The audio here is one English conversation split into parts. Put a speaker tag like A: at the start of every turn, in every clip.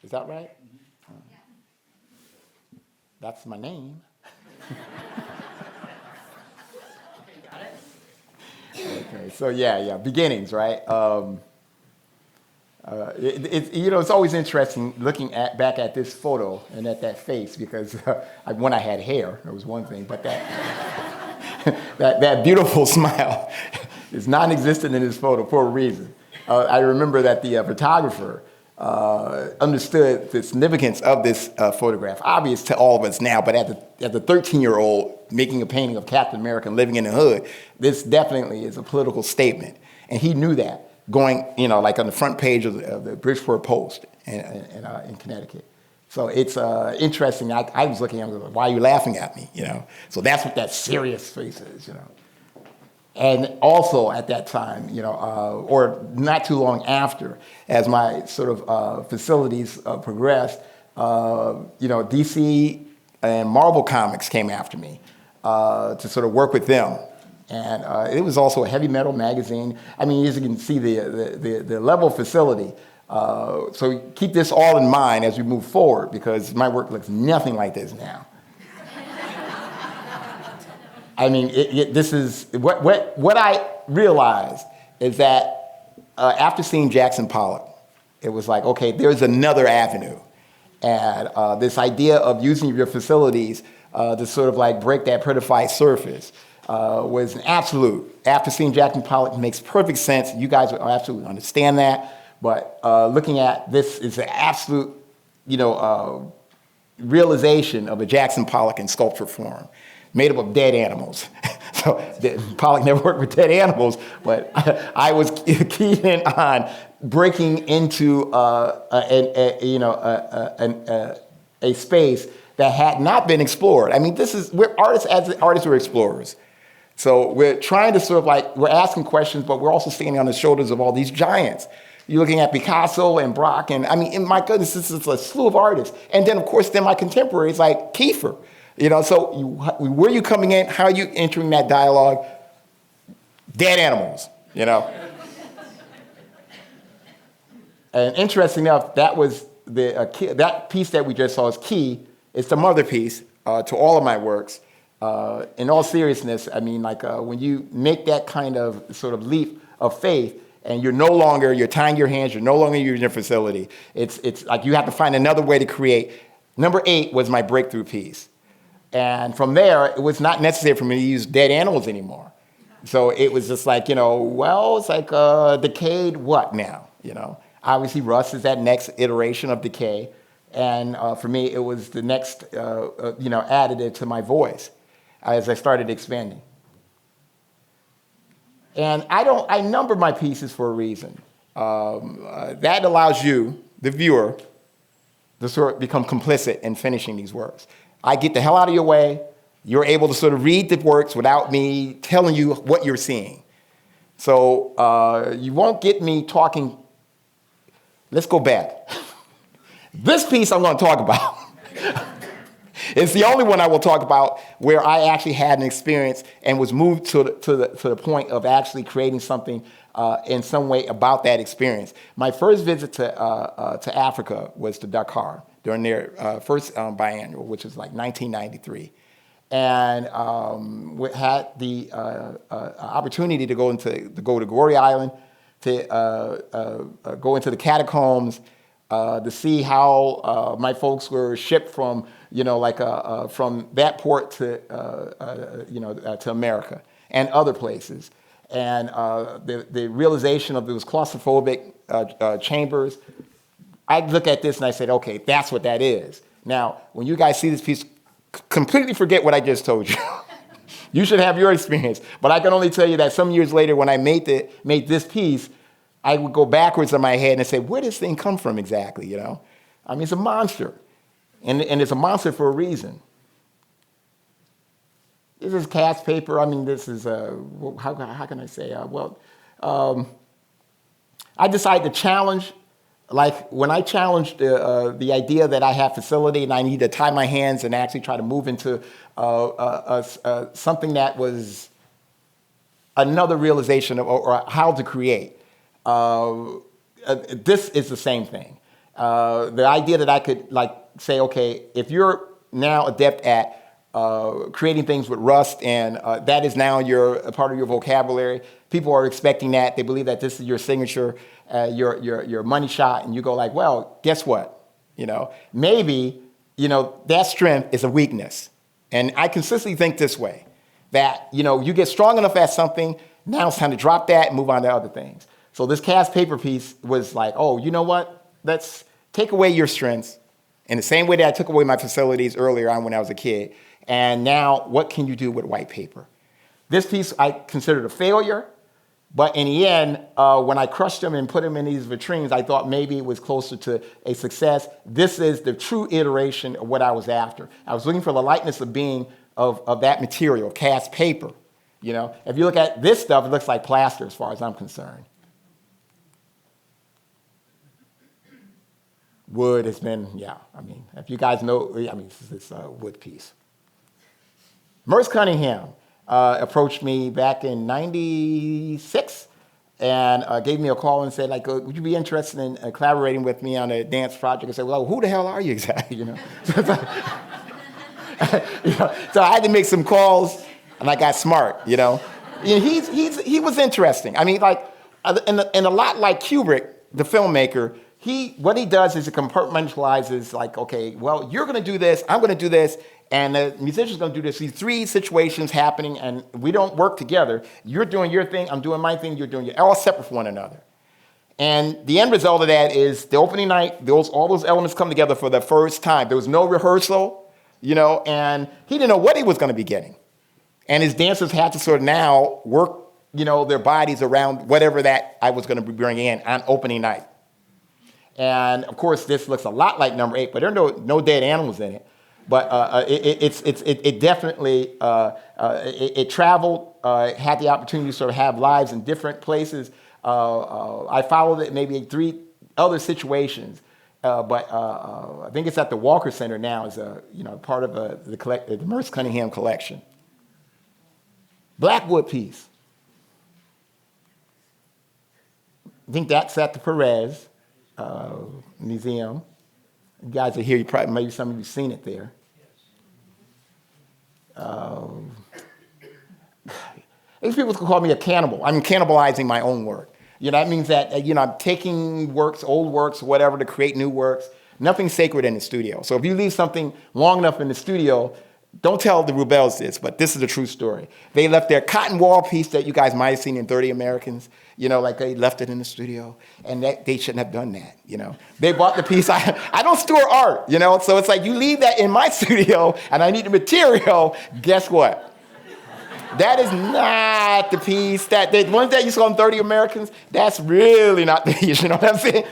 A: Is that right? That's my name. Okay, so yeah, beginnings, right? It's always interesting looking back at this photo and at that face because when I had hair, it was one thing, but that beautiful smile is non-existent in this photo for a reason. I remember that the photographer understood the significance of this photograph, obvious to all of us now, but at the 13-year-old making a painting of Captain America living in the hood, this definitely is a political statement. And he knew that going, like on the front page of the Bridgeport Post in Connecticut. So it's interesting. I was looking at him, why are you laughing at me? So that's what that serious face is, And also at that time, or not too long after, as my sort of facilities progressed, DC and Marvel Comics came after me to sort of work with them. And it was also a heavy metal magazine. I mean, as you can see, the level of facility. So keep this all in mind as we move forward, because my work looks nothing like this now. I mean, this is what I realized is that after seeing Jackson Pollock, it was like, okay, there's another avenue, and this idea of using your facilities to sort of like break that prettified surface was an absolute. After seeing Jackson Pollock, it makes perfect sense. You guys will absolutely understand that, but looking at this is an absolute, realization of a Jackson Pollock in sculpture form, made up of dead animals. So Pollock never worked with dead animals, but I was keyed in on breaking into a space that had not been explored. I mean, we're artists as artists we're explorers. So we're trying to sort of like, we're asking questions, but we're also standing on the shoulders of all these giants. You're looking at Picasso and Braque, and I mean, my goodness, this is a slew of artists. And then, of course, my contemporaries like Kiefer. Where are you coming in? How are you entering that dialogue? Dead animals, And interesting enough, that was that piece that we just saw is key. It's the mother piece to all of my works. In all seriousness, I mean, when you make that kind of sort of leap of faith, and you're tying your hands, you're no longer using your facility. It's like you have to find another way to create. Number 8 was my breakthrough piece. And from there, it was not necessary for me to use dead animals anymore. So it was just like, it's like decayed what now? Obviously rust is that next iteration of decay. And for me, it was the next, additive to my voice as I started expanding. And I number my pieces for a reason. That allows you, the viewer, to sort of become complicit in finishing these works. I get the hell out of your way. You're able to sort of read the works without me telling you what you're seeing. So you won't get me talking. Let's go back. This piece I'm going to talk about. It's the only one I will talk about where I actually had an experience and was moved to the point of actually creating something in some way about that experience. My first visit to Africa was to Dakar during their first biannual, which was like 1993. And we had the opportunity to go to Goree Island, to go into the catacombs, to see how my folks were shipped from, from that port to America and other places. And the realization of those claustrophobic chambers, I look at this and I said, okay, that's what that is. Now, when you guys see this piece, completely forget what I just told you. You should have your experience. But I can only tell you that some years later when I made this piece, I would go backwards in my head and say, where does this thing come from exactly, I mean, it's a monster. And it's a monster for a reason. This is cast paper. I mean, this is, how can I say? I decided to challenge, like when I challenged the idea that I have facility and I need to tie my hands and actually try to move into something that was another realization of, or how to create. This is the same thing. The idea that I could like say, okay, if you're now adept at creating things with rust, and that is now a part of your vocabulary. People are expecting that. They believe that this is your signature, your money shot, and you go like, well, guess what? Maybe, that strength is a weakness. And I consistently think this way, that, you get strong enough at something, now it's time to drop that and move on to other things. So this cast paper piece was like, oh, you know what? Let's take away your strengths in the same way that I took away my facilities earlier on when I was a kid. And now, what can you do with white paper? This piece I considered a failure, but in the end, when I crushed them and put them in these vitrines, I thought maybe it was closer to a success. This is the true iteration of what I was after. I was looking for the lightness of being of that material, cast paper. If you look at this stuff, it looks like plaster as far as I'm concerned. Wood has been, if you guys know, this is a wood piece. Merce Cunningham approached me back in '96 and gave me a call and said, like, would you be interested in collaborating with me on a dance project? I said, well, who the hell are you exactly? So I had to make some calls, and I got smart. He was interesting. I mean, like, and a lot like Kubrick, the filmmaker. What he does is he compartmentalizes, like, okay, well, you're going to do this, I'm going to do this, and the musician's going to do this. These three situations happening, and we don't work together. You're doing your thing, I'm doing my thing, you're doing your, all separate from one another. And the end result of that is the opening night, all those elements come together for the first time. There was no rehearsal, and he didn't know what he was going to be getting. And his dancers had to sort of now work, their bodies around whatever that I was going to be bringing in on opening night. And of course, this looks a lot like number 8, but there are no dead animals in it. But it definitely it traveled, had the opportunity to sort of have lives in different places. I followed it maybe 3 other situations, but I think it's at the Walker Center now as part of the Merce Cunningham collection. Blackwood piece. I think that's at the Perez Museum. You guys are here. Maybe some of you've seen it there. These people call me a cannibal. I'm cannibalizing my own work. That means that I'm taking works, old works, whatever, to create new works. Nothing's sacred in the studio. So if you leave something long enough in the studio, don't tell the Rubels this, but this is a true story. They left their cotton wall piece that you guys might have seen in 30 Americans, like they left it in the studio, and they shouldn't have done that, They bought the piece. I don't store art, so it's like you leave that in my studio, and I need the material, guess what? That is not the piece. The ones that you saw in 30 Americans, that's really not the piece, you know what I'm saying?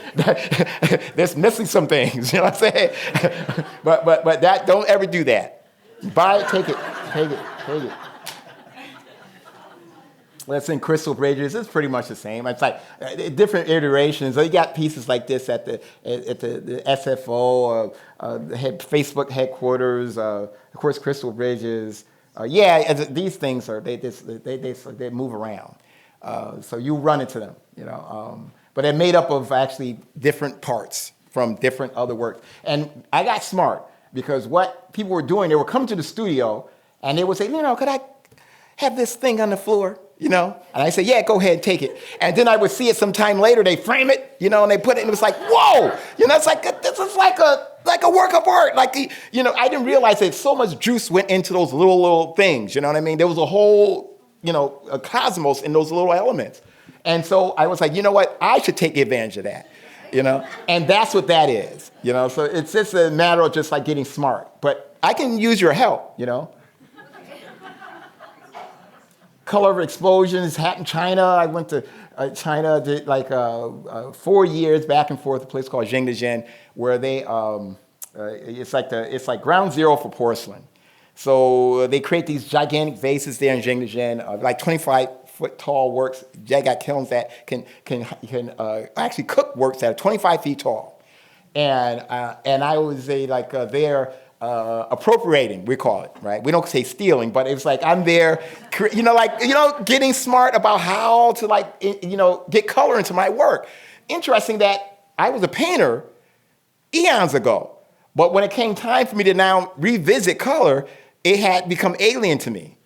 A: That's missing some things, you know what I'm saying? But that, don't ever do that. Buy it, take it. Let's in Crystal Bridges. It's pretty much the same. It's like different iterations. So you got pieces like this at the SFO, Facebook headquarters. Of course, Crystal Bridges. These things they move around. So you run into them, But they're made up of actually different parts from different other works. And I got smart. Because what people were doing, they would come to the studio and they would say, could I have this thing on the floor? And I say, yeah, go ahead and take it. And then I would see it sometime later, they frame it, and they put it, and it was like, whoa, it's like, this is like a work of art. Like, I didn't realize that so much juice went into those little things, you know what I mean? There was a whole, a cosmos in those little elements. And so I was like, you know what? I should take advantage of that. And that's what that is, So it's just a matter of just like getting smart. But I can use your help, Color of explosions, hat in China. I went to China, did like 4 years back and forth, a place called Regeneration, where they, it's like ground zero for porcelain. So they create these gigantic vases there in Regeneration, like 25-foot tall works. They got kilns that can actually cook works that are 25 feet tall. And I was there appropriating, we call it, right? We don't say stealing, but it's like I'm there, getting smart about how to get color into my work. Interesting that I was a painter, eons ago. But when it came time for me to now revisit color, it had become alien to me.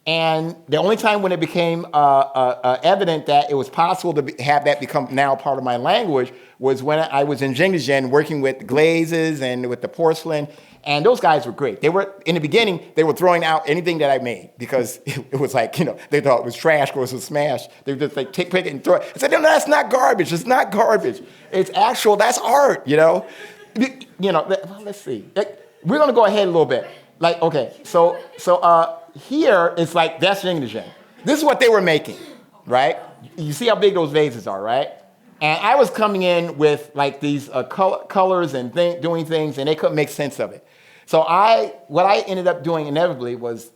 A: And the only time when it became evident that it was possible to have that become now part of my language was when I was in Regeneration working with glazes and with the porcelain. And those guys were great. They were, in the beginning, they were throwing out anything that I made because it was like, they thought it was trash or it was smash. They would just like pick it and throw it. I said, no, that's not garbage. It's not garbage. It's actual, that's art, Let's see. We're going to go ahead a little bit. Like, okay, so here it's like, that's Regeneration. This is what they were making, right? You see how big those vases are, right? And I was coming in with like these colors and doing things, and they couldn't make sense of it. So what I ended up doing inevitably was,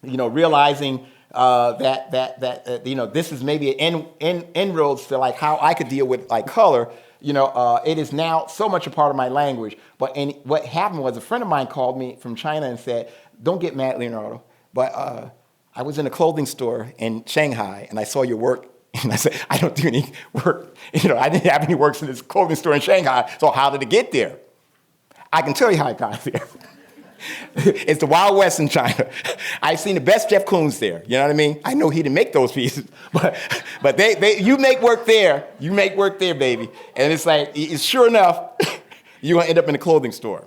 A: realizing that this is maybe an inroads to like how I could deal with like color. It is now so much a part of my language. But what happened was a friend of mine called me from China and said, "Don't get mad, Leonardo, but I was in a clothing store in Shanghai and I saw your work." And I said, "I don't do any work. I didn't have any works in this clothing store in Shanghai, so how did it get there?" I can tell you how it got there. It's the Wild West in China. I've seen the best Jeff Koons there. You know what I mean? I know he didn't make those pieces, but you make work there. You make work there, baby. And it's like, sure enough, you're gonna end up in a clothing store.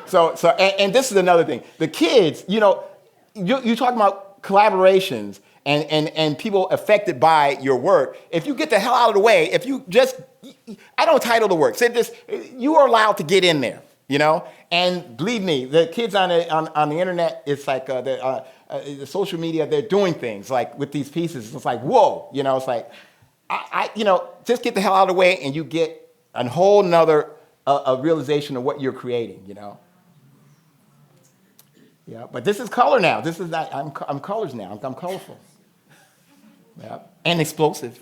A: So this is another thing. The kids, you talk about collaborations and people affected by your work. If you get the hell out of the way, I don't title the work. Say this, you are allowed to get in there, And believe me, the kids on the internet, it's like the social media, they're doing things like with these pieces. It's like, whoa, it's like, just get the hell out of the way and you get a whole nother a realization of what you're creating, Yeah, but this is color now. This is not, I'm colors now. I'm colorful. Yeah, and explosive.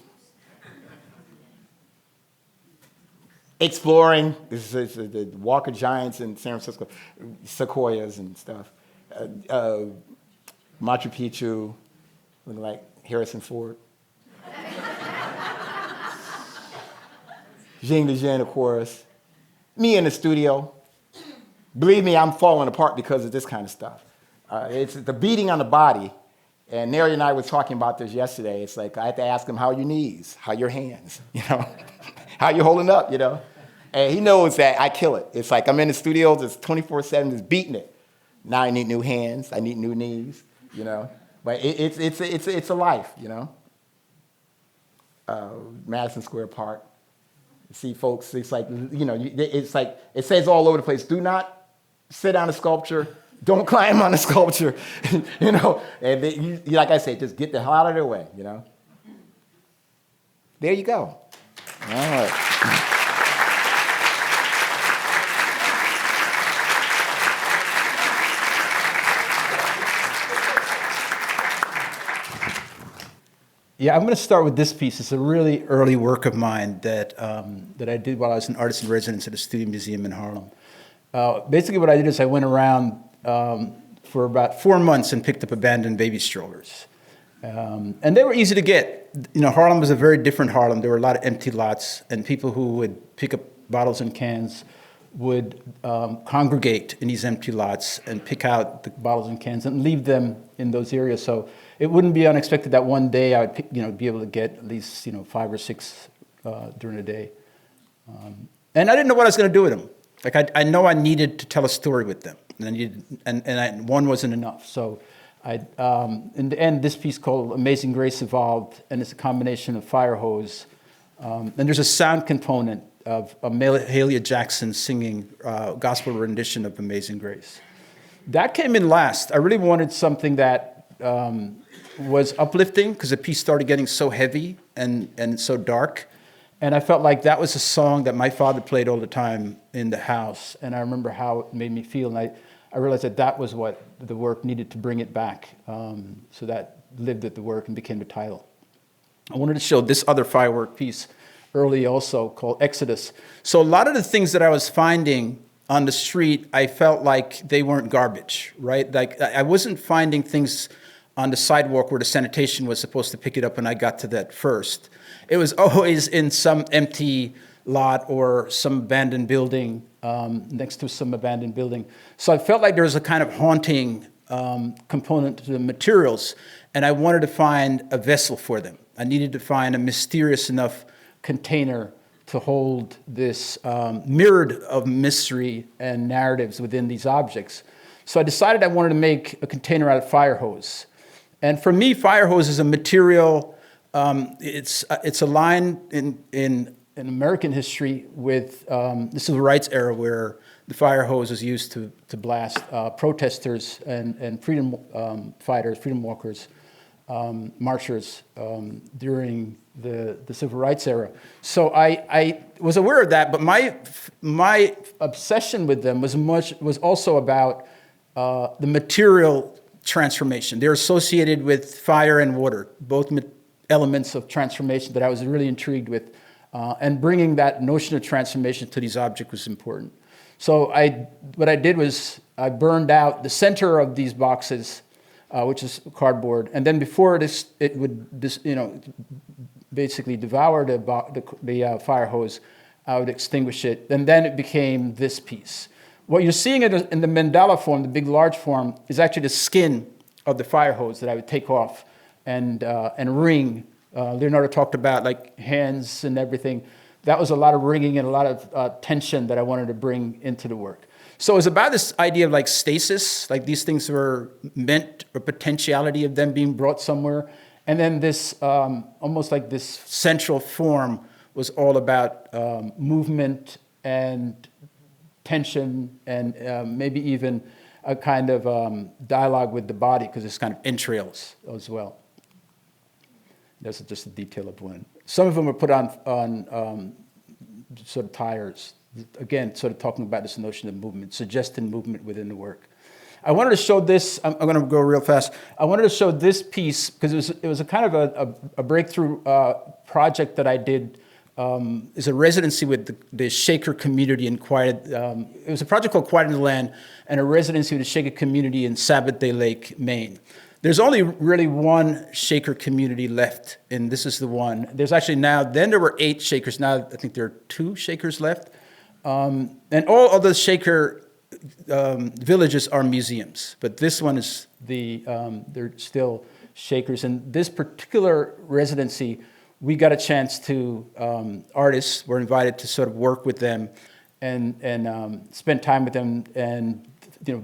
A: Exploring. This is the Walker Giants in San Francisco, sequoias and stuff. Machu Picchu, looking like Harrison Ford. Regeneration, of course. Me in the studio. Believe me, I'm falling apart because of this kind of stuff. It's the beating on the body. And Nari and I were talking about this yesterday. It's like I had to ask him, how are your knees? How are your hands? How you holding up, And he knows that I kill it. It's like I'm in the studio, just 24/7, just beating it. Now I need new hands. I need new knees, But it's a life, Madison Square Park. See folks, it's like, it's like, it says all over the place, do not sit on a sculpture, don't climb on a sculpture, and like I said, just get the hell out of their way, There you go. All right.
B: Yeah, I'm going to start with this piece. It's a really early work of mine that I did while I was an artist in residence at a studio museum in Harlem. Basically what I did is I went around for about 4 months and picked up abandoned baby strollers. And they were easy to get. Harlem was a very different Harlem. There were a lot of empty lots, and people who would pick up bottles and cans would congregate in these empty lots and pick out the bottles and cans and leave them in those areas. So it wouldn't be unexpected that one day I would be able to get at least 5 or 6 during the day. And I didn't know what I was going to do with them. Like I know I needed to tell a story with them, and one wasn't enough. So in the end, this piece called Amazing Grace evolved, and it's a combination of fire hose. And there's a sound component of Mahalia Jackson singing gospel rendition of Amazing Grace. That came in last. I really wanted something that was uplifting because the piece started getting so heavy and so dark. And I felt like that was a song that my father played all the time in the house. And I remember how it made me feel. And I realized that was what the work needed to bring it back. So that lived at the work and became the title. I wanted to show this other firework piece early also called Exodus. So a lot of the things that I was finding on the street, I felt like they weren't garbage, right? Like I wasn't finding things on the sidewalk where the sanitation was supposed to pick it up, and I got to that first. It was always in some empty lot or some abandoned building, next to some abandoned building. So I felt like there was a kind of haunting component to the materials, and I wanted to find a vessel for them. I needed to find a mysterious enough container to hold this myriad of mystery and narratives within these objects. So I decided I wanted to make a container out of fire hose. And for me, fire hose is a material, it's aligned in American history with the civil rights era, where the fire hose was used to blast protesters and freedom fighters, freedom walkers, marchers during the civil rights era. So I was aware of that, but my obsession with them was also about the material transformation. They're associated with fire and water, both elements of transformation that I was really intrigued with. And bringing that notion of transformation to these objects was important. So what I did was I burned out the center of these boxes, which is cardboard, and then before it would basically devour the fire hose, I would extinguish it, and then it became this piece. What you're seeing in the mandala form, the big large form, is actually the skin of the fire hose that I would take off and wring. Leonardo talked about like hands and everything. That was a lot of wringing and a lot of tension that I wanted to bring into the work. So it was about this idea of like stasis, like these things were meant, or potentiality of them being brought somewhere. And then this, almost like this central form was all about movement and tension and maybe even a kind of dialogue with the body, because it's kind of entrails as well. That's just a detail of one. Some of them were put on sort of tires. Again, sort of talking about this notion of movement, suggesting movement within the work. I wanted to show this. I'm going to go real fast. I wanted to show this piece because it was a kind of a breakthrough project that I did. Is a residency with the Shaker community in Quiet. It was a project called Quiet in the Land, and a residency with the Shaker community in Sabbath Day Lake, Maine. There's only really one Shaker community left, and this is the one. There's actually now, then there were 8 Shakers. Now I think there are 2 Shakers left. And all other Shaker villages are museums, but this one is they're still Shakers. And this particular residency, we got a chance to, artists were invited to sort of work with them and spend time with them and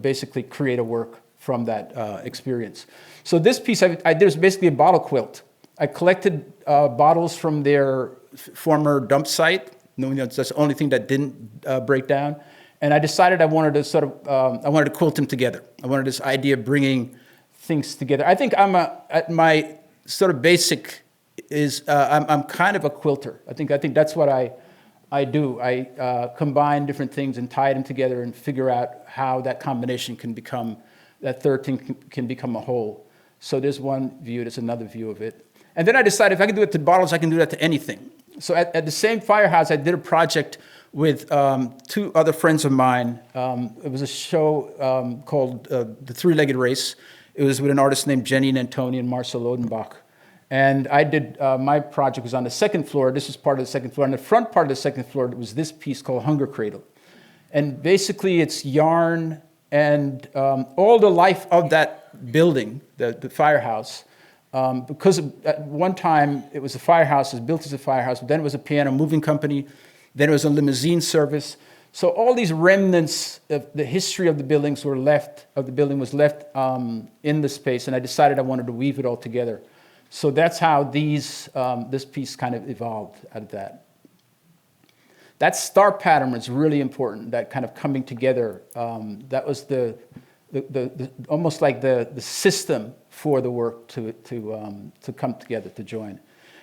B: basically create a work from that experience. So this piece I did was basically a bottle quilt. I collected bottles from their former dump site. That's the only thing that didn't break down. And I decided I wanted to quilt them together. I wanted this idea of bringing things together. I think at my sort of basic is I'm kind of a quilter. I think that's what I do. I combine different things and tie them together and figure out how that combination can become, that third thing can become a whole. So there's one view, there's another view of it. And then I decided if I can do it to bottles, I can do that to anything. So at the same firehouse, I did a project with 2 other friends of mine. It was a show called The Three-Legged Race. It was with an artist named Jenny Nantoni and Marcel Odenbach. And I did, my project was on the 2nd floor. This was part of the 2nd floor. On the front part of the 2nd floor, it was this piece called Hunger Cradle. And basically, it's yarn and all the life of that building, the firehouse, because at one time it was a firehouse, it was built as a firehouse, but then it was a piano moving company, then it was a limousine service. So all these remnants of the history of the buildings was left in the space, and I decided I wanted to weave it all together. So that's how this piece kind of evolved out of that. That star pattern was really important, that kind of coming together. That was the almost like the system for the work to come together, to join.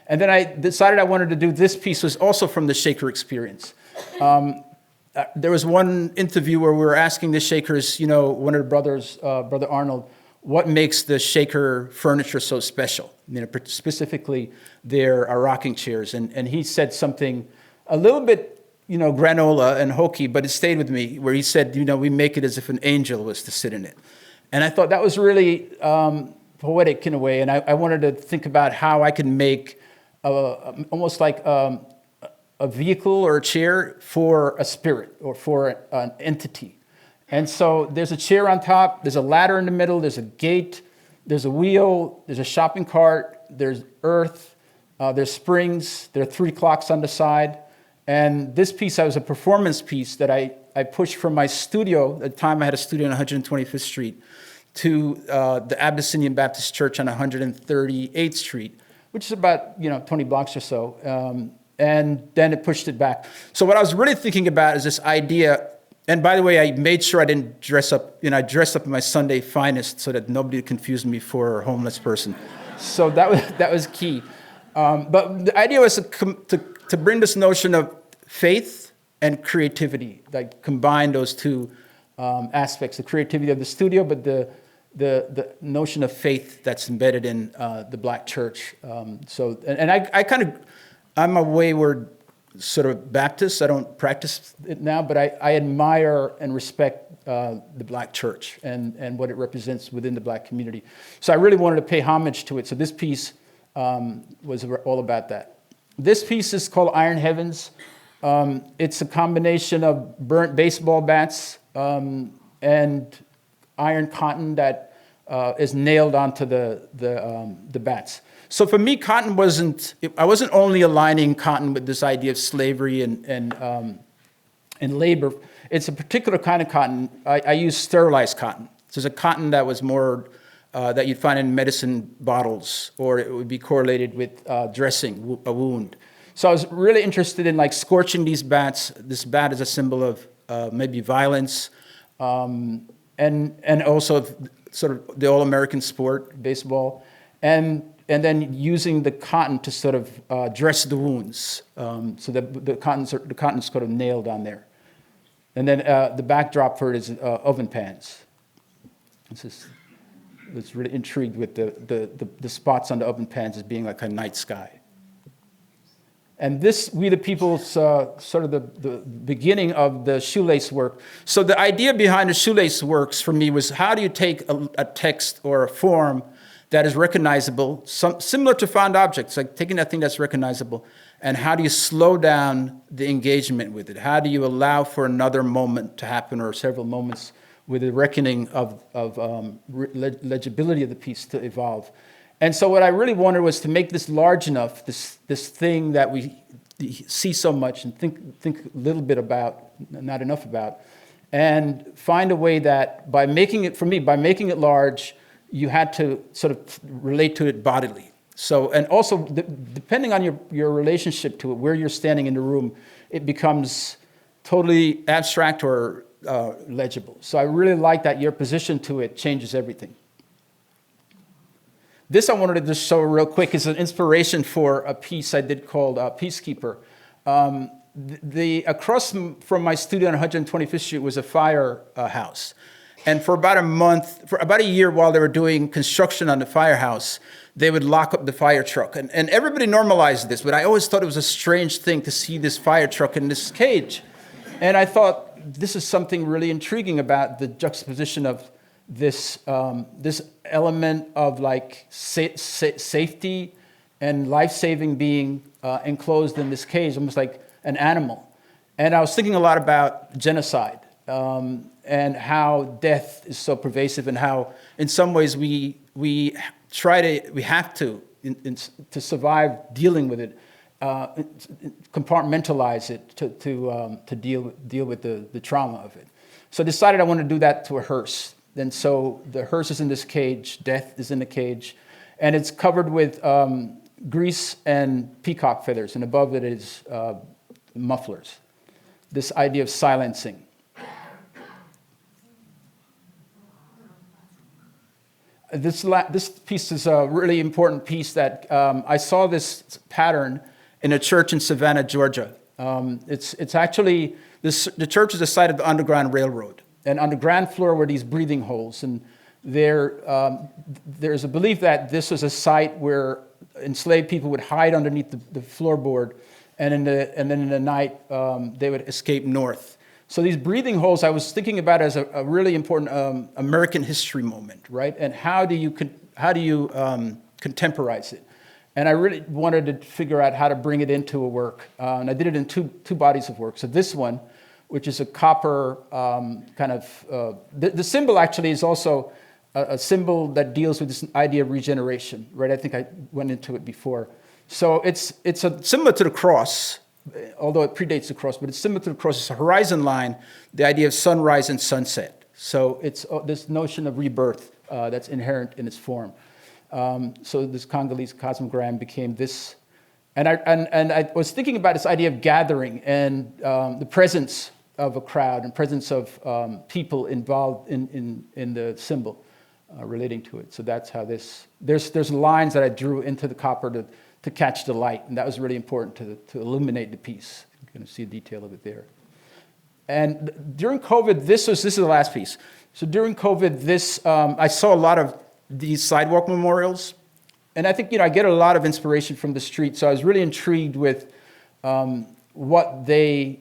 B: And then I decided I wanted to do this piece was also from the Shaker experience. There was one interview where we were asking the Shakers, one of the brothers, Brother Arnold, what makes the Shaker furniture so special? Specifically their rocking chairs. And he said something a little bit, granola and hokey, but it stayed with me, where he said, we make it as if an angel was to sit in it. And I thought that was really poetic in a way, and I wanted to think about how I can make almost like a a vehicle or a chair for a spirit or for an entity. And so there's a chair on top, there's a ladder in the middle, there's a gate, there's a wheel, there's a shopping cart, there's earth, there's springs, there are 3 clocks on the side. And this piece was a performance piece that I pushed from my studio. At the time I had a studio on 125th Street to the Abyssinian Baptist Church on 138th Street, which is about 20 blocks or so. And then it pushed it back. So what I was really thinking about is this idea. And by the way, I made sure I didn't dress up. I dressed up in my Sunday finest so that nobody confused me for a homeless person. So that was key. But the idea was to bring this notion of faith and creativity, like combine those two aspects: the creativity of the studio, but the notion of faith that's embedded in the Black church. I'm a wayward sort of Baptist. I don't practice it now, but I admire and respect the Black church and what it represents within the Black community. So I really wanted to pay homage to it. So this piece was all about that. This piece is called Iron Heavens. It's a combination of burnt baseball bats and iron cotton that is nailed onto the bats. So for me, cotton I wasn't only aligning cotton with this idea of slavery and labor. It's a particular kind of cotton. I use sterilized cotton. So it's a cotton that was more, that you'd find in medicine bottles, or it would be correlated with dressing a wound. So I was really interested in like scorching these bats. This bat is a symbol of maybe violence, and also sort of the all-American sport, baseball, and then using the cotton to sort of dress the wounds, so that the cotton's sort of nailed on there. And then the backdrop for it is oven pans. It's really intrigued with the spots on the oven pans as being like a night sky. And this, We the People's sort of the beginning of the shoelace work. So the idea behind the shoelace works for me was, how do you take a text or a form that is recognizable, similar to found objects, like taking that thing that's recognizable, and how do you slow down the engagement with it? How do you allow for another moment to happen, or several moments, with the reckoning of legibility of the piece to evolve? And so what I really wanted was to make this large enough, this thing that we see so much and think a little bit about, not enough about, and find a way that by making it large, you had to sort of relate to it bodily. So, and also depending on your relationship to it, where you're standing in the room, it becomes totally abstract or legible. So I really like that your position to it changes everything. This I wanted to just show real quick is an inspiration for a piece I did called Peacekeeper. Across from my studio on 125th Street was a firehouse. And for about a year while they were doing construction on the firehouse, they would lock up the fire truck. And everybody normalized this, but I always thought it was a strange thing to see this fire truck in this cage. And I thought, this is something really intriguing about the juxtaposition of this element of like safety and life-saving being enclosed in this cage, almost like an animal. And I was thinking a lot about genocide. And how death is so pervasive, and how, in some ways, we have to survive dealing with it, compartmentalize it to deal with the trauma of it. So I decided I wanted to do that to a hearse. And so the hearse is in this cage, death is in the cage, and it's covered with grease and peacock feathers, and above it is mufflers. This idea of silencing. This piece is a really important piece that I saw this pattern in a church in Savannah, Georgia. It's actually, the church is the site of the Underground Railroad. And on the ground floor were these breathing holes. And there's a belief that this was a site where enslaved people would hide underneath the floorboard, and then in the night they would escape north. So these breathing holes I was thinking about as a really important American history moment, right? And how do you contemporize it? And I really wanted to figure out how to bring it into a work. And I did it in two bodies of work. So this one, which is a copper the symbol actually is also a symbol that deals with this idea of regeneration, right? I think I went into it before. So it's similar to the cross, although it predates the cross, but it's similar to the cross. It's a horizon line, the idea of sunrise and sunset. So it's this notion of rebirth that's inherent in its form. So this Congolese cosmogram became this, and I was thinking about this idea of gathering and the presence of a crowd and presence of people involved in the symbol relating to it. So that's how there's lines that I drew into the copper to catch the light, and that was really important to illuminate the piece. You're going to see a detail of it there. And during COVID, this is the last piece. So during COVID, I saw a lot of these sidewalk memorials, and I think I get a lot of inspiration from the street. So I was really intrigued with what they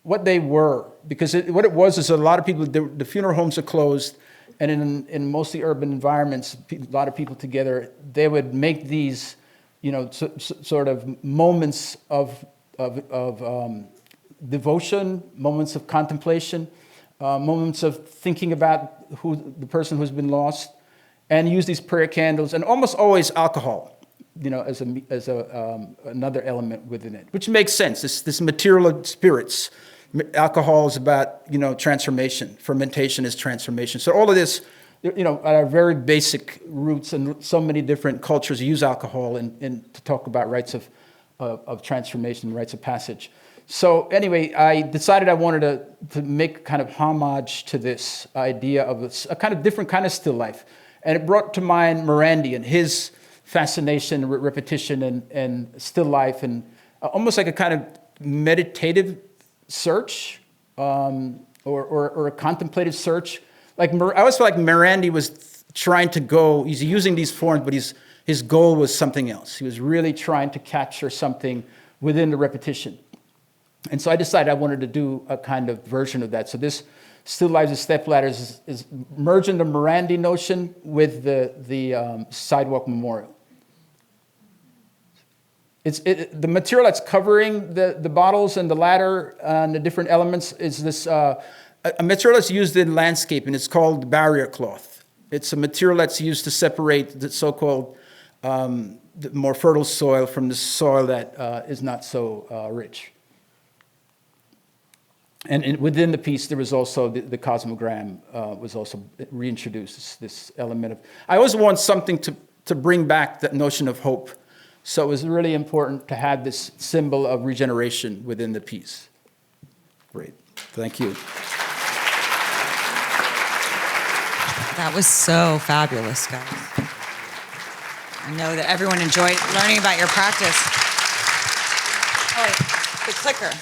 B: were, because what it was is a lot of people. The funeral homes are closed, and in mostly urban environments, a lot of people together, they would make these, sort of moments of devotion, moments of contemplation, moments of thinking about the person who's been lost, and use these prayer candles, and almost always alcohol, as another element within it, which makes sense. This material of spirits. Alcohol is about, transformation. Fermentation is transformation. So all of this, at our very basic roots, and so many different cultures use alcohol to talk about rites of transformation, rites of passage. So anyway, I decided I wanted to make kind of homage to this idea of a kind of different kind of still life. And it brought to mind Morandi and his fascination with repetition and still life, and almost like a kind of meditative search or a contemplative search. I always feel like Morandi was trying to go, he's using these forms, but his goal was something else. He was really trying to capture something within the repetition. And so I decided I wanted to do a kind of version of that. So this Still Lives as Stepladders is merging the Morandi notion with the sidewalk memorial. The material that's covering the bottles and the ladder and the different elements is this a material that's used in landscape, and it's called barrier cloth. It's a material that's used to separate the so-called the more fertile soil from the soil that is not so rich. And within the piece, there was also the cosmogram was also reintroduced. This element of, I always want something to bring back that notion of hope. So it was really important to have this symbol of regeneration within the piece. Great, thank you.
C: That was so fabulous, guys. I know that everyone enjoyed learning about your practice. Oh, wait, the clicker.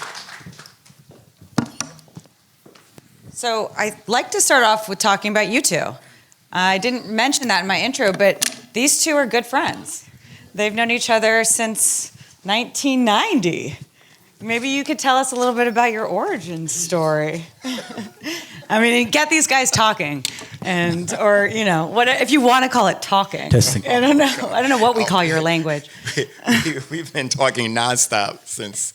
C: So I'd like to start off with talking about you two. I didn't mention that in my intro, but these two are good friends. They've known each other since 1990. Maybe you could tell us a little bit about your origin story. I mean, get these guys talking, or what if you want to call it talking.
B: Testing.
C: I don't know what we call your language.
A: We've been talking nonstop since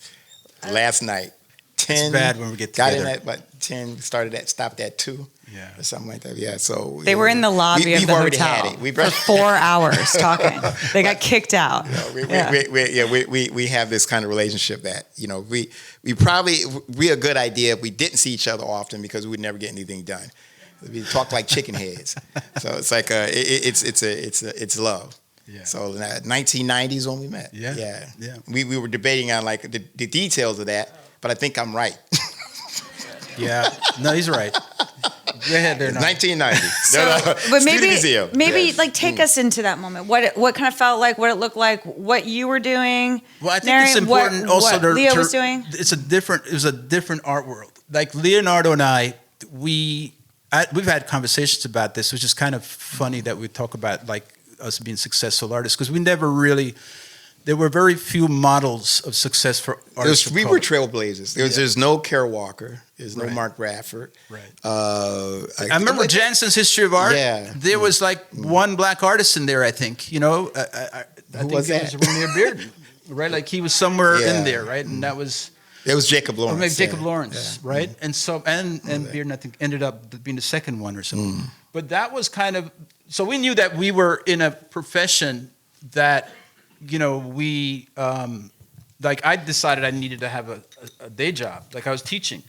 A: last night. 10.
B: It's bad when we get together.
A: Got in at 10. Stopped at 2. Yeah. Or something like that. Yeah. So
C: they were in the lobby of the hotel for 4 hours talking. They got kicked out.
A: We have this kind of relationship that we a good idea if we didn't see each other often, because we would never get anything done. We talk like chicken heads. So it's like it's love. Yeah. So 1990s when we met. Yeah. We were debating on like the details of that, but I think I'm right.
B: Yeah. No, he's right. Go ahead there.
A: 1990.
C: But maybe take us into that moment. What kind of felt like, what it looked like, what you were doing.
B: Well, I think it's important also
C: what Leo was doing.
B: It was a different art world. Like Leonardo and I, we've had conversations about this, which is kind of funny that we talk about like us being successful artists, because we never really. There were very few models of success for artists.
A: We were trailblazers. There's no Kerr Walker. There's no Mark Bradford.
B: Right.
A: I
B: remember Jansen's History of Art.
A: Yeah.
B: There was like one black artist in there, I think. I
A: Who
B: think
A: was
B: it
A: that?
B: was Rainier Bearden, right? Like he was somewhere
A: Yeah.
B: in there, right? And that was.
A: It was Jacob Lawrence.
B: Or maybe Jacob
A: yeah.
B: Lawrence,
A: Yeah.
B: right? And so and Bearden, I think, ended up being the second one or something. But that was kind of so we knew that we were in a profession that, we like I decided I needed to have a day job. Like I was teaching.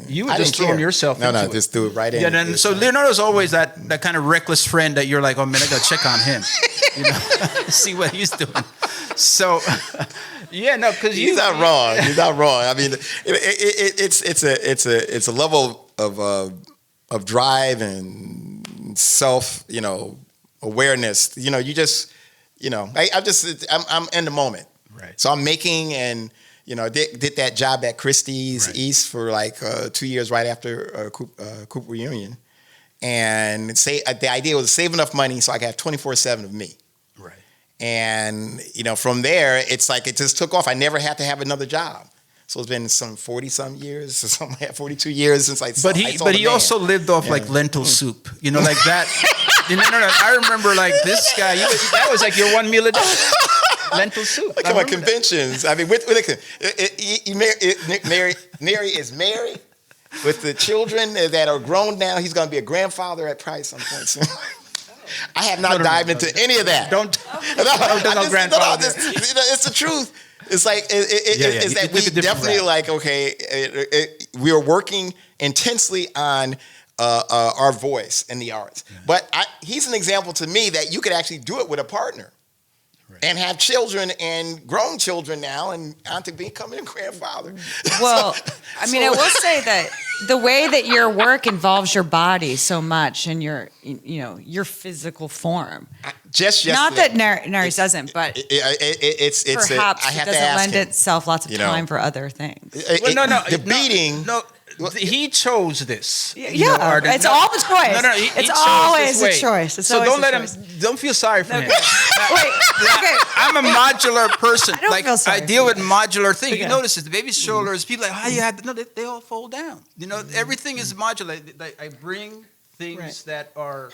B: You were
A: I
B: just
A: didn't
B: throwing
A: care.
B: yourself into it.
A: No, just do it right in.
B: Yeah, and so Leonardo's always that kind of reckless friend that you're like, oh man, I gotta check on him, see what he's doing. So, yeah, no, because
A: He's not wrong. He's not wrong. I mean, it's a level of drive and self, awareness. You just, I'm in the moment.
B: Right.
A: So I'm making and. Did that job at Christie's East for like 2 years right after Coop reunion, and the idea was to save enough money so I could have 24/7 of me.
B: Right.
A: And from there, it's like it just took off. I never had to have another job. So it's been some 40-some years, something like 42 years since I saw.
B: But he also lived off like lentil soup, like that. No. I remember like this guy. That was like your one meal a day. Lentil soup.
A: Come on, conventions. I mean, Nari is married with the children that are grown now. He's going to be a grandfather at Price some point soon. I have not dived into any of that.
B: Don't grandfather.
A: It's the truth. It's like it's that we definitely like we are working intensely on our voice in the arts. Yeah. But he's an example to me that you could actually do it with a partner. And have children and grown children now, and on to becoming a grandfather.
C: Well, I will say that the way that your work involves your body so much and your physical form.
A: Just
C: not that Nari's doesn't, but
A: it's
C: perhaps
A: I have
C: it
A: to
C: doesn't
A: ask
C: lend
A: him.
C: itself lots of time for other things.
A: The beating.
B: No. He chose this.
C: It's all the choice.
B: No,
C: it's always a choice.
B: So don't let him. Don't feel sorry for him.
C: Wait, okay.
B: I'm a modular person.
C: I don't feel sorry
B: I deal with modular things.
C: Okay.
B: You notice it. The baby's shoulders. People are like, no, they all fold down. Everything is modular. I bring things that are,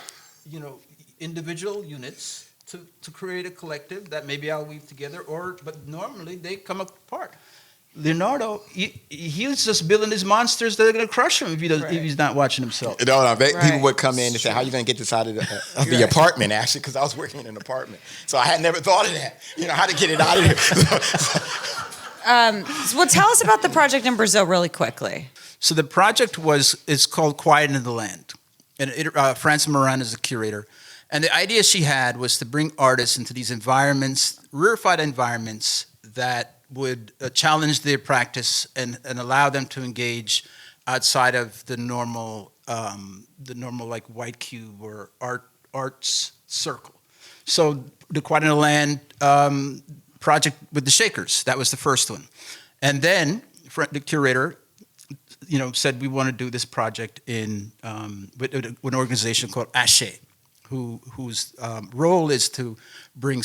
B: individual units to create a collective that maybe I'll weave together. But normally they come apart. Leonardo, he's just building these monsters that are going to crush him if he's not watching himself.
A: No. People would come in and say, "How are you going to get this out of the apartment?" Actually, because I was working in an apartment, so I had never thought of that. How to get it out of here.
C: Well, tell us about the project in Brazil really quickly.
B: So the project is called Quiet in the Land, and Frances Moran is the curator. And the idea she had was to bring artists into these environments, rarefied environments that would challenge their practice and allow them to engage outside of the normal like white cube or arts circle. So the Quiet in the Land project with the Shakers, that was the first one. And then the curator, said we want to do this project with an organization called Ashe, whose role is to bring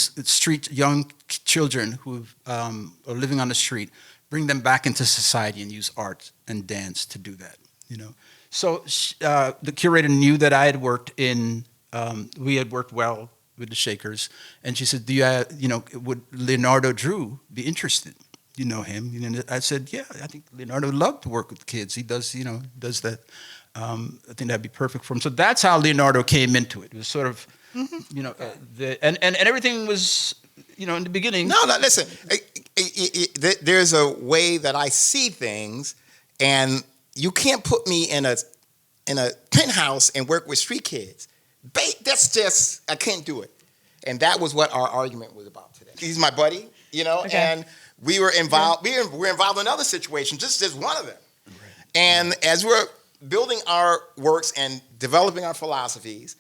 B: young children who are living on the street, bring them back into society and use art and dance to do that. So the curator knew that I had worked we had worked well with the Shakers, and she said, would Leonardo Drew be interested? You know him? And I said, yeah, I think Leonardo would love to work with kids. He does, does that. I think that'd be perfect for him. So that's how Leonardo came into it. It was sort of, and everything was, in the beginning.
A: No, listen. There's a way that I see things, and you can't put me in a penthouse and work with street kids. That's just, I can't do it. And that was what our argument was about today. He's my buddy, okay. And we were involved. We were involved in other situations, just one of them. Right. And as we're building our works and developing our philosophies,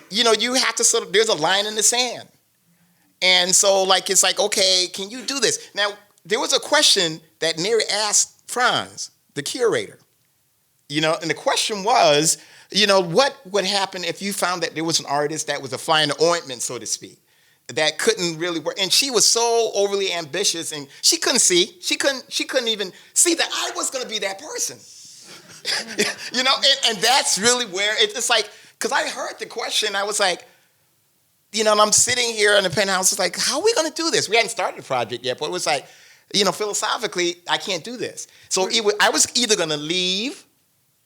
A: you have to there's a line in the sand. And so it's like, okay, can you do this? Now, there was a question that Nari asked Franz, the curator, and the question was, what would happen if you found that there was an artist that was a fly in the ointment, so to speak, that couldn't really work? And she was so overly ambitious, and she couldn't even see that I was going to be that person. And that's really where it's like, because I heard the question, I was like, and I'm sitting here in the penthouse. It's like, how are we going to do this? We hadn't started the project yet, but it was like, philosophically, I can't do this. So I was either going to leave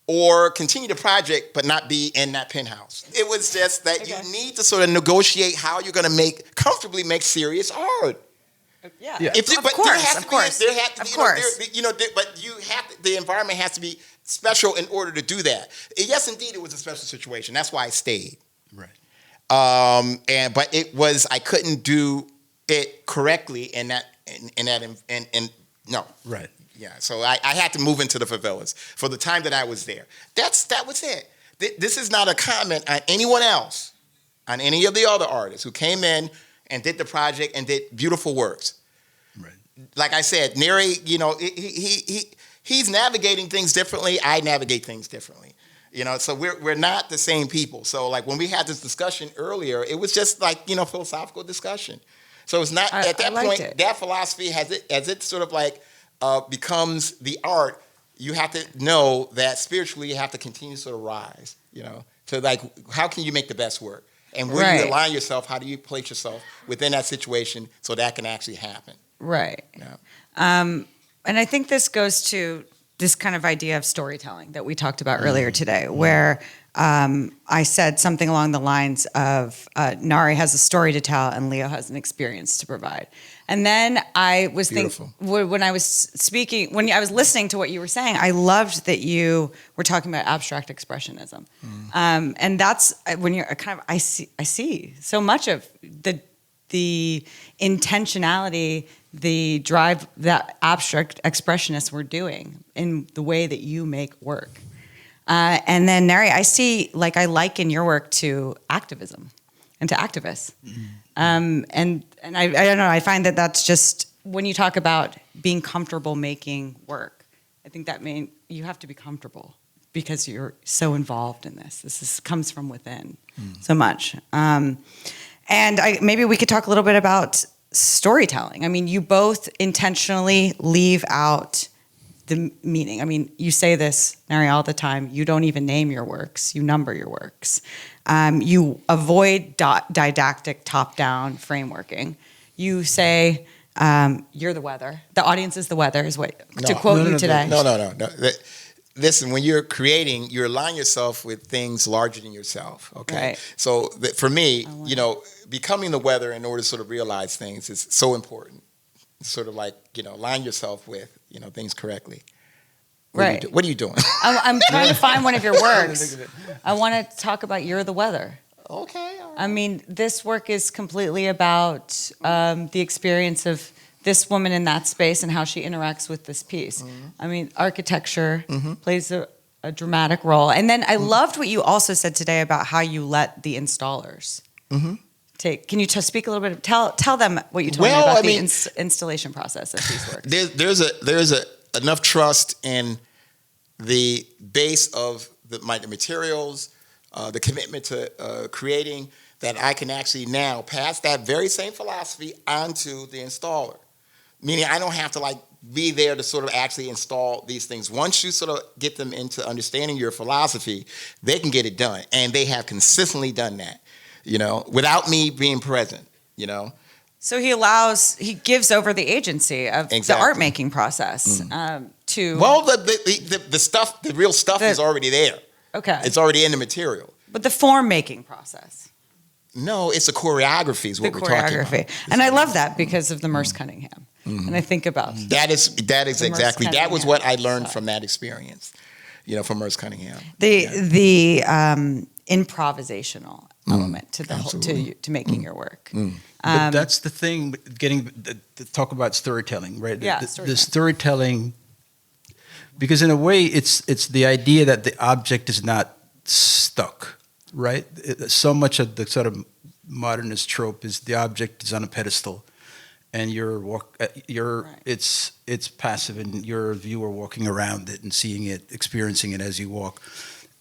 A: or continue the project, but not be in that penthouse. It was just that you need to sort of negotiate how you're going to comfortably make serious art.
C: Yeah.
A: But the environment has to be special in order to do that. Yes, indeed, it was a special situation. That's why I stayed.
B: Right.
A: But it was, I couldn't do it correctly no.
B: Right.
A: Yeah. So I had to move into the favelas for the time that I was there. That was it. This is not a comment on anyone else, on any of the other artists who came in and did the project and did beautiful works.
B: Right.
A: Like I said, Nari, he's navigating things differently. I navigate things differently. So we're not the same people. So like when we had this discussion earlier, it was just like, philosophical discussion. So it's not at that point, that philosophy as it sort of like becomes the art, you have to know that spiritually you have to continue to sort of rise, to like, how can you make the best work? And where do you align yourself? How do you place yourself within that situation so that can actually happen?
C: Right.
A: Yeah.
C: And I think this goes to this kind of idea of storytelling that we talked about earlier today, where I said something along the lines of Nari has a story to tell and Leo has an experience to provide. And then I was thinking, when I was listening to what you were saying, I loved that you were talking about abstract expressionism. And that's when you're I see so much of the intentionality, the drive that abstract expressionists were doing in the way that you make work. And then Nari, I liken your work to activism and to activists. And I don't know, I find that that's just, when you talk about being comfortable making work, I think that means you have to be comfortable because you're so involved in this. This comes from within so much. And maybe we could talk a little bit about storytelling. I mean, you both intentionally leave out the meaning. I mean, you say this, Nari, all the time. You don't even name your works. You number your works. You avoid didactic top-down frameworking. You say, you're the weather. The audience is the weather, is what, to quote you today.
A: No. Listen, when you're creating, you align yourself with things larger than yourself, okay?
C: Right.
A: So for me, becoming the weather in order to sort of realize things is so important. Sort of like, align yourself with, things correctly.
C: Right.
A: What are you doing?
C: I'm trying to find one of your works. I want to talk about You're the Weather.
A: Okay. All right.
C: I mean, this work is completely about the experience of this woman in that space and how she interacts with this piece. I mean, architecture plays a dramatic role. And then I loved what you also said today about how you let the installers take. Can you speak a little bit? Tell them what you told me about the installation process of these works.
A: There's enough trust in the base of the materials, the commitment to creating, that I can actually now pass that very same philosophy onto the installer. Meaning I don't have to be there to sort of actually install these things. Once you sort of get them into understanding your philosophy, they can get it done. And they have consistently done that, without me being present,
C: So he gives over the agency of the art making process to.
A: Well, the stuff, the real stuff is already there.
C: Okay.
A: It's already in the material.
C: But the form making process.
A: No, it's a choreography is what we're talking about.
C: And I love that because of the Merce Cunningham. And I think about
A: that is exactly, that was what I learned from that experience, from Merce Cunningham.
C: The improvisational element to the whole, to making your work.
B: But that's the thing, talk about storytelling, right?
C: Yeah,
B: the storytelling, because in a way it's the idea that the object is not stuck, right? So much of the sort of modernist trope is the object is on a pedestal, and it's passive, and you're a viewer walking around it and seeing it, experiencing it as you walk.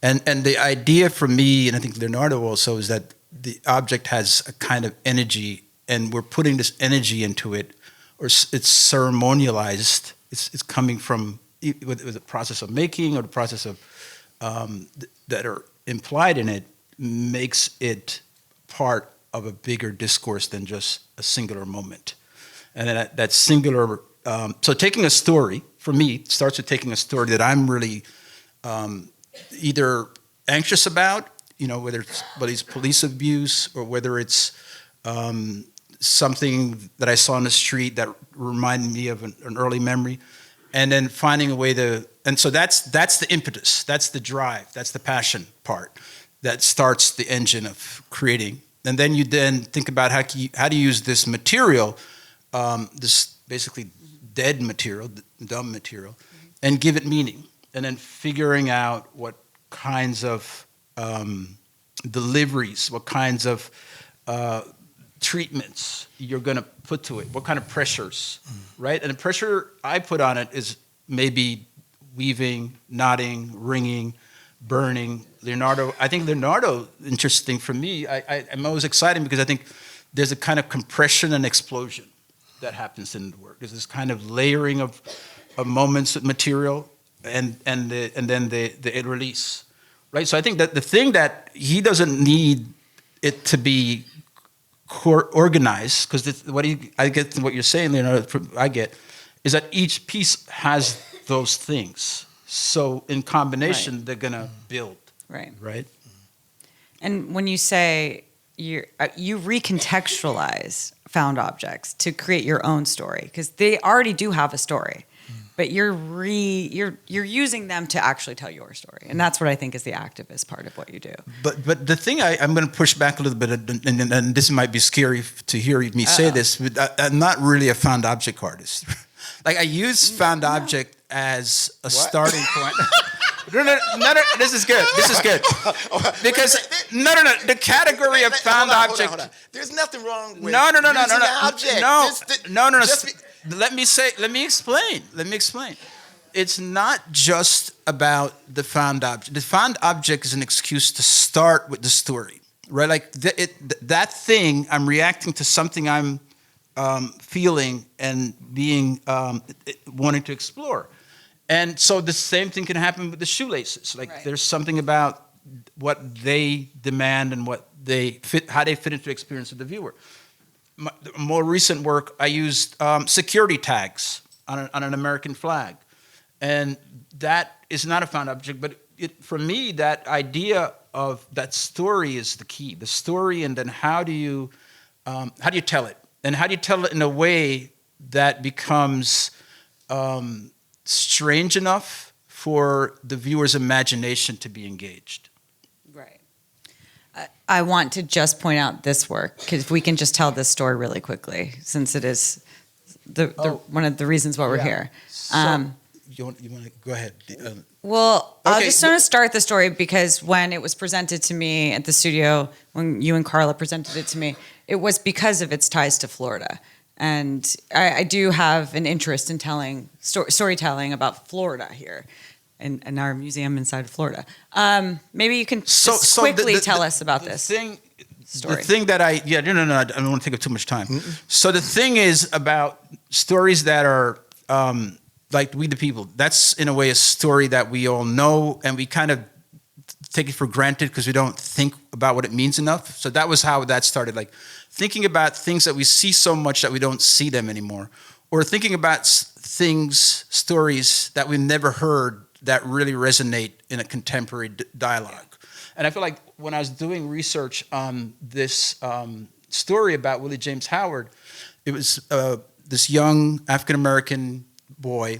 B: And the idea for me, and I think Leonardo also, is that the object has a kind of energy, and we're putting this energy into it, or it's ceremonialized. It's coming from with the process of making, or the process of that are implied in it, makes it part of a bigger discourse than just a singular moment. And then that singular, so taking a story, for me, it starts with taking a story that I'm really either anxious about, whether it's police abuse or whether it's something that I saw on the street that reminded me of an early memory, and then finding a way to, and so that's the impetus, that's the drive, that's the passion part that starts the engine of creating. And then you think about how do you use this material, this basically dead material, dumb material, and give it meaning, and then figuring out what kinds of deliveries, what kinds of treatments you're going to put to it, what kind of pressures, right? And the pressure I put on it is maybe weaving, knotting, ringing, burning. I think Leonardo, interesting for me, I'm always excited because I think there's a kind of compression and explosion that happens in the work. There's this kind of layering of moments of material and then the release, right? So I think that the thing that he doesn't need it to be organized, because I get what you're saying, Leonardo, I get, is that each piece has those things. So in combination, they're going to build.
C: Right.
B: Right?
C: And when you say you recontextualize found objects to create your own story, because they already do have a story, but you're using them to actually tell your story, and that's what I think is the activist part of what you do.
B: But the thing I'm going to push back a little bit, and this might be scary to hear me say this, but I'm not really a found object artist. Like I use found object as a starting point. No, this is good. This is good. Because the category of found object.
A: Hold on. There's nothing wrong with
B: No.
A: using an object.
B: No. Let me explain. It's not just about the found object. The found object is an excuse to start with the story, right? Like that thing, I'm reacting to something I'm feeling and being wanting to explore. And so the same thing can happen with the shoelaces. Like there's something about what they demand and what they fit, how they fit into the experience of the viewer. More recent work, I used security tags on an American flag. And that is not a found object, but for me, that idea of that story is the key. The story, and then how do you tell it? And how do you tell it in a way that becomes strange enough for the viewer's imagination to be engaged?
C: Right. I want to just point out this work, because if we can just tell this story really quickly, since it is one of the reasons why we're here.
B: So, you want to go ahead?
C: Well, I
B: Okay.
C: just want to start the story because when it was presented to me at the studio, when you and Carla presented it to me, it was because of its ties to Florida. And I do have an interest in telling storytelling about Florida here in our museum inside of Florida. Maybe you can just quickly tell us about this story.
B: The thing that I don't want to take up too much time. Mm-hmm. So the thing is about stories that are like We the People. That's in a way a story that we all know, and we kind of take it for granted because we don't think about what it means enough. So that was how that started, like thinking about things that we see so much that we don't see them anymore, or thinking about stories that we've never heard that really resonate in a contemporary dialogue. And I feel like when I was doing research on this story about Willie James Howard, it was this young African-American boy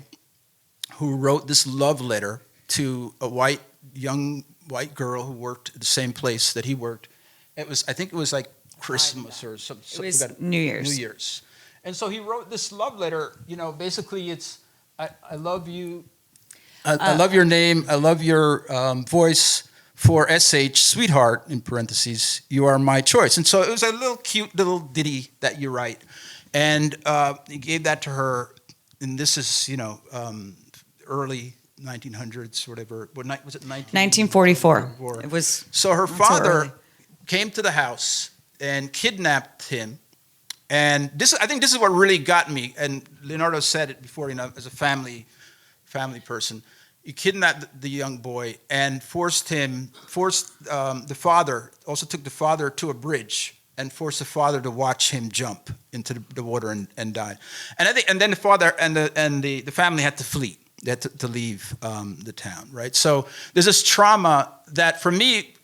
B: who wrote this love letter to a young white girl who worked at the same place that he worked. I think it was like Christmas or something.
C: It was New Year's.
B: New Year's. And so he wrote this love letter, basically it's, I love you, I love your name, I love your voice, for SH, sweetheart, in parentheses, you are my choice. And so it was a little cute little ditty that you write. And he gave that to her, and this is, early 1900s, whatever. What night was it?
C: 1944. It was.
B: So her father came to the house and kidnapped him. And I think this is what really got me. And Leonardo said it before, as a family person. He kidnapped the young boy and forced the father, also took the father to a bridge and force the father to watch him jump into the water and die. And then the father and the family had to flee. They had to leave the town, right? So there's this trauma that, for me,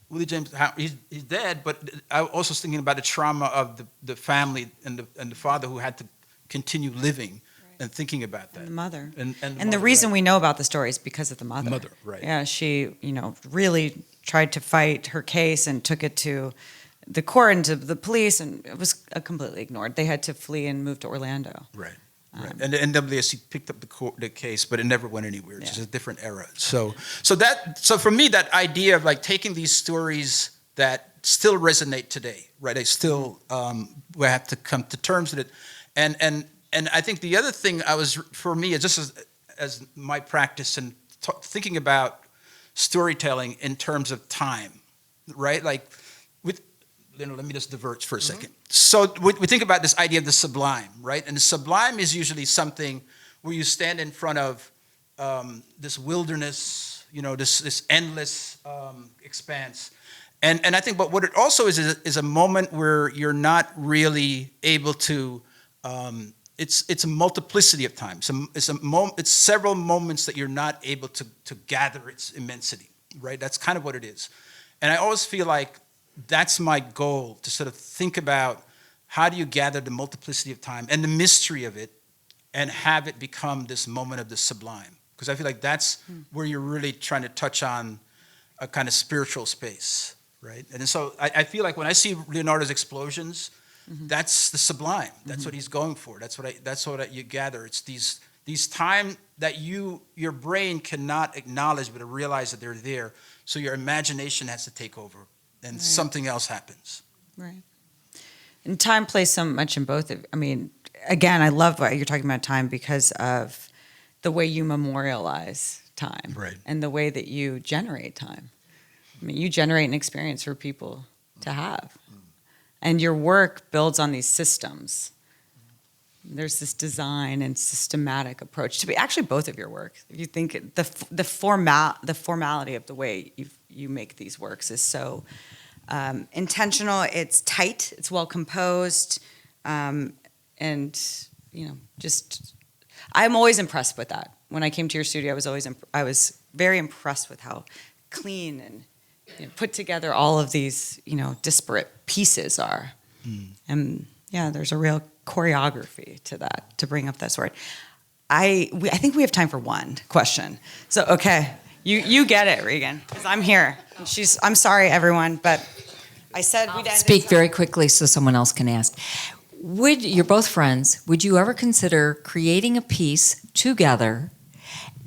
B: Willie James, he's dead, but I also was thinking about the trauma of the family and the father who had to continue living and thinking about that.
C: And the mother.
B: And
C: the reason we know about the story is because of the mother.
B: Mother, right.
C: Yeah, she, really tried to fight her case and took it to the court and to the police, and it was completely ignored. They had to flee and move to Orlando.
B: Right. Right. And the NWSC picked up the case, but it never went anywhere. It's just a different era. So for me, that idea of like taking these stories that still resonate today, right? I still we have to come to terms with it. And I think the other thing for me is just as my practice and thinking about storytelling in terms of time, right? Like let me just divert for a second. So we think about this idea of the sublime, right? And the sublime is usually something where you stand in front of this wilderness, this endless expanse. And I think, but what it also is a moment where you're not really able to. It's a multiplicity of time. It's several moments that you're not able to gather its immensity, right? That's kind of what it is. And I always feel like that's my goal, to sort of think about how do you gather the multiplicity of time and the mystery of it and have it become this moment of the sublime. Because I feel like that's where you're really trying to touch on a kind of spiritual space, right? And so I feel like when I see Leonardo's explosions, that's the sublime. That's what he's going for. That's what you gather. It's these time that your brain cannot acknowledge, but to realize that they're there. So your imagination has to take over, and something else happens.
C: Right. And time plays so much in both of. I mean, again, I love what you're talking about time because of the way you memorialize time,
B: right,
C: and the way that you generate time. I mean, you generate an experience for people to have. And your work builds on these systems. There's this design and systematic approach to actually both of your work. If you think the formality of the way you make these works is so intentional. It's tight. It's well composed, and just I'm always impressed with that. When I came to your studio, I was very impressed with how clean and put together all of these, disparate pieces are. And there's a real choreography to that, to bring up that word. I think we have time for one question. So, okay, you get it, Regan, because I'm here. I'm sorry, everyone, but I said we'd end.
D: Speak very quickly so someone else can ask. You're both friends. Would you ever consider creating a piece together?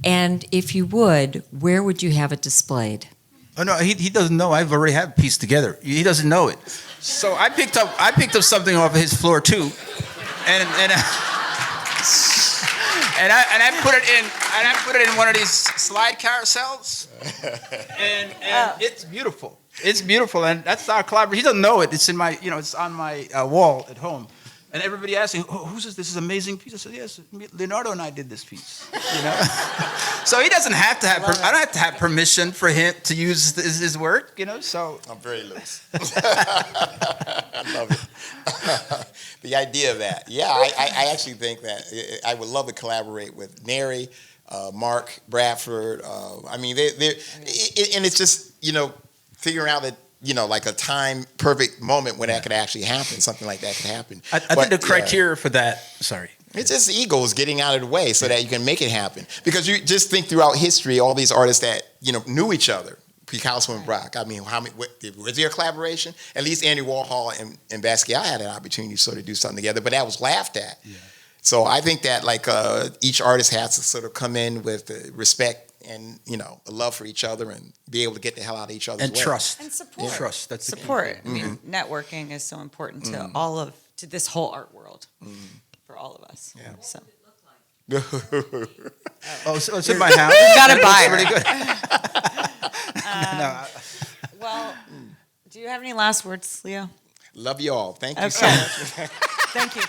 D: And if you would, where would you have it displayed?
B: Oh no, he doesn't know. I've already had a piece together. He doesn't know it. So I picked up something off of his floor too, and I put it in one of these slide carousels, and it's beautiful. It's beautiful, and that's our collaboration. He doesn't know it. It's in my it's on my wall at home. And everybody asks me, who's this? This is an amazing piece. I said, yes, Leonardo and I did this piece. So he doesn't have to have, I don't have to have permission for him to use his work, so.
A: I'm very loose. I love it. The idea of that. Yeah, I actually think that I would love to collaborate with Nari, Mark Bradford. I mean, and it's just, figuring out that, like a time perfect moment when that could actually happen. Something like that could happen.
B: I think the criteria for that, sorry.
A: It's just egos getting out of the way so that you can make it happen. Because you just think throughout history, all these artists that, knew each other, Picasso and Braque. I mean, was there a collaboration? At least Andy Warhol and Basquiat had an opportunity to sort of do something together, but that was laughed at. Yeah. So I think that each artist has to sort of come in with respect and a love for each other and be able to get the hell out of each other's way.
B: Trust.
C: And support.
B: Yeah. Trust. That's
C: support. I mean, networking is so important to to this whole art world for all of us.
A: Yeah.
C: So.
B: So it's in my house.
C: You got to buy
B: Pretty good.
C: Well, do you have any last words, Leo?
A: Love you all. Thank you so much.
C: Thank you.